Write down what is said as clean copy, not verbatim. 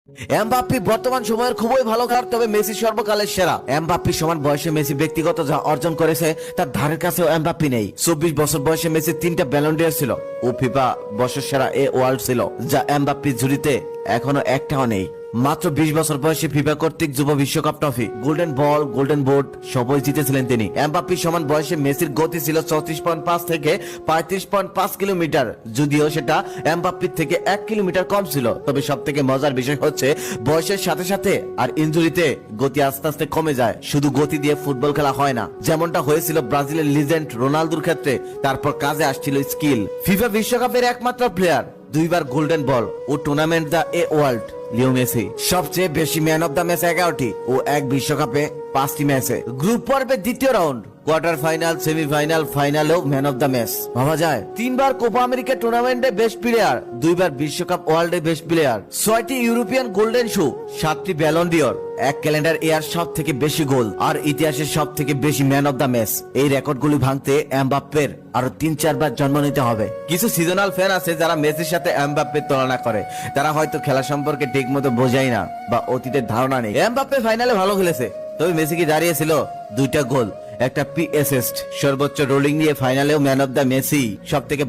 Mbappe বর্তমান সময়ের খুবই ভালো খেলোয়াড়, তবে মেসি সর্বকালের সেরা। এমবাপ্পের সমান বয়সে মেসি ব্যক্তিগত যা অর্জন করেছে তার ধারের কাছেও এমবাপ্পে নেই। 24 বছর বয়সে মেসি 3টা ব্যালন ডি'র ছিল ও ফিফা বর্ষসেরা ওয়ার্ল্ড ছিল, যা এমবাপ্পের ঝুড়িতে এখনো একটাও নেই। মাত্র 20 বছর বয়সে ফিফা কর্তৃক যুব বিশ্বকাপ trophy, golden ball, golden boot সবই জিতেছিলেন তিনি। এমবাপ্পের সমান বয়সে মেসির গতি ছিল 34.5 থেকে 35.5 কিলোমিটার, যদিও সেটা এমবাপ্পের থেকে 1 কিলোমিটার কম ছিল। তবে সব থেকে মজার বিষয় হচ্ছে বয়সের সাথে সাথে আর ইনজুরিতে গতি আস্তে আস্তে কমে যায়। শুধু গতি দিয়ে ফুটবল খেলা হয় না, যেমনটা হয়েছিল ব্রাজিলের লিজেন্ড রোনালদোর ক্ষেত্রে। তারপর কাজে আসছিল স্কিল। ফিফা বিশ্বকাপের একমাত্র প্লেয়ার, 2 বার গোল্ডেন বল ও tournament the world, Leo Messi. সবচেয়ে বেশি ম্যান অফ দ্য ম্যাচ 11টি ও এক বিশ্বকাপে 5টি ম্যাচে। গ্রুপ পর্বের দ্বিতীয় রাউন্ড, কোয়ার্টার ফাইনাল, সেমিফাইনাল, ফাইনালেও ম্যান অফ দ্য ম্যাচ। ভাবা যায়, 3 বার কোপা আমেরিকা টুর্নামেন্টে বেস্ট প্লেয়ার, 2 বার বিশ্বকাপ ওয়ার্ল্ডে বেস্ট প্লেয়ার, 6টি ইউরোপিয়ান গোল্ডেন শু, 7টি ব্যালন ডি'র, এক ক্যালেন্ডার ইয়ার সব থেকে বেশি গোল আর ইতিহাসের সব থেকে বেশি ম্যান অফ দ্য ম্যাচ। এই রেকর্ডগুলি ভাঙতে এমবাপ্পের আরো 3-4 বার জন্ম নিতে হবে। কিছু সিজনাল ফ্যান আছে যারা মেসির সাথে এমবাপ্পের তুলনা করে। তারা হয়তো খেলা সম্পর্কে ঠিক মতো বোঝায় না বা অতীতের ধারণা নেই। এমবাপ্পে ফাইনালে ভালো খেলেছে, তবে মেসি কি দাঁড়িয়েছিল 2টা গোল, একটা অ্যাসিস্ট, সর্বোচ্চ রোলিং নিয়ে ফাইনালেও ম্যান অফ দ্য মেসি। সব থেকে